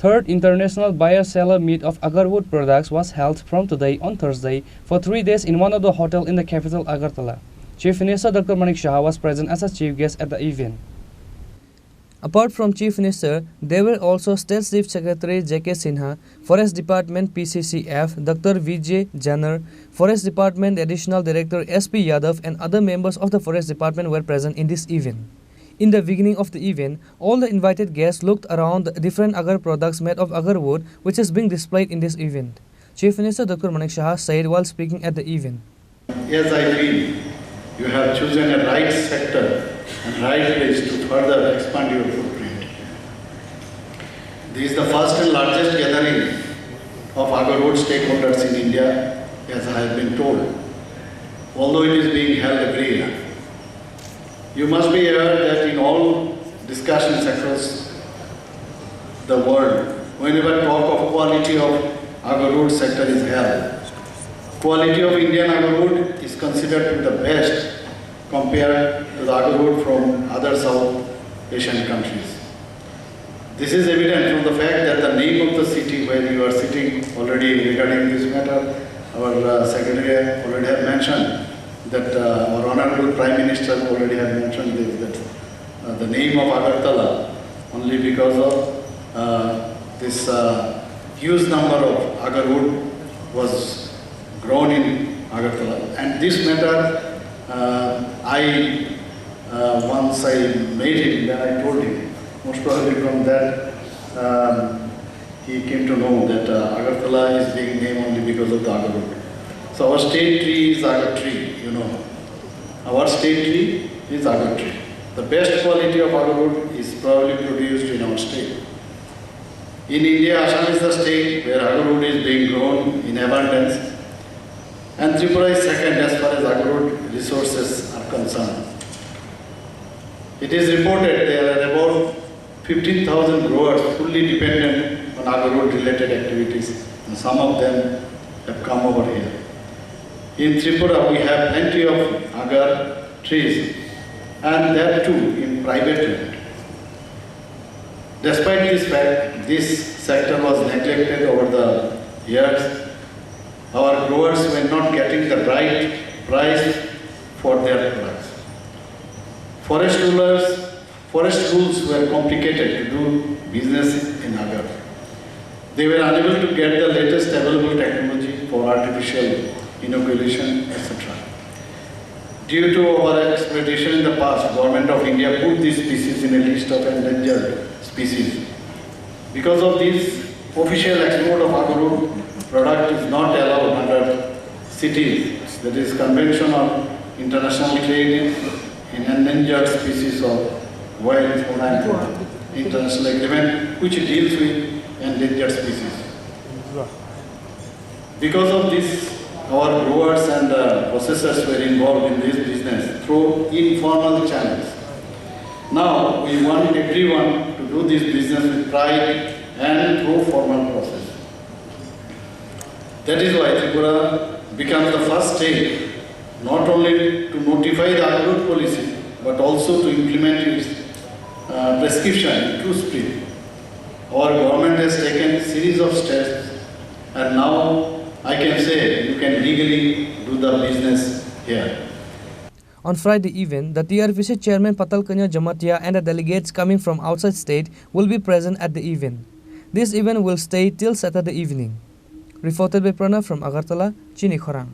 Third International Buyer-Seller Meet of Agarwood products was held from today on Thursday for 3 days in one of the hotels in the capital Agartala. Chief Minister Dr. Manik Shah was present as a chief guest at the event. Apart from Chief Minister, there were also State Chief Secretary J.K. Sinha, Forest Department PCCF, Dr. V.J. Janner, Forest Department Additional Director S.P. Yadav and other members of the Forest Department were present in this event. In the beginning of the event, all the invited guests looked around the different agar products made of agarwood which is being displayed in this event. Chief Minister Dr. Manik Shah said while speaking at the event. Yes, I feel you have chosen a right sector and right place to further expand your footprint. This is the first and largest gathering of Agarwood stakeholders in India, as I have been told, although it is being held every year. You must be aware that in all discussions across the world, whenever talk of quality of Agarwood sector is held, quality of Indian agarwood is considered to be the best compared to the agarwood from other South Asian countries. This is evident from the fact that the name of the city where you are sitting already regarding this matter, our Secretary already have mentioned that our Honorable Prime Minister already have mentioned this, that the name of Agartala only because of this huge number of agarwood was grown in Agartala. And this matter, once I made him, then I told him, most probably from that he came to know that Agartala is being named only because of the agarwood. So our state tree is agar tree, you know. Our state tree is agar tree. The best quality of agarwood is probably produced in our state. In India, Assam is the state where agarwood is being grown in abundance. And Tripura is second as far as agarwood resources are concerned. It is reported there are about 15,000 growers fully dependent on agarwood related activities, and some of them have come over here. In Tripura, we have plenty of agar trees, and that too in private land. Despite this fact, this sector was neglected over the years. Our growers were not getting the right price for their products. Forest rules were complicated to do business in agar. They were unable to get the latest available technology for artificial inoculation, etc. Due to our exploitation in the past, Government of India put these species in a list of endangered species. Because of this, official export of agarwood product is not allowed under cities, that is Convention on International Trade in Endangered Species of Wild Khorang International Agreement, which deals with endangered species. Because of this, our growers and processors were involved in this business through informal channels. Now we want everyone to do this business with pride and through formal process. That is why Tripura becomes the first state not only to notify the agarwood policy but also to implement its prescription to speed. Our government has taken a series of steps, and now I can say you can legally do the business here. On Friday evening, the TRPC Chairman Patal Kanya Jamatia and the delegates coming from outside state will be present at the event. This event will stay till Saturday evening. Reported by Pranav from Agartala, Chini, Khorang.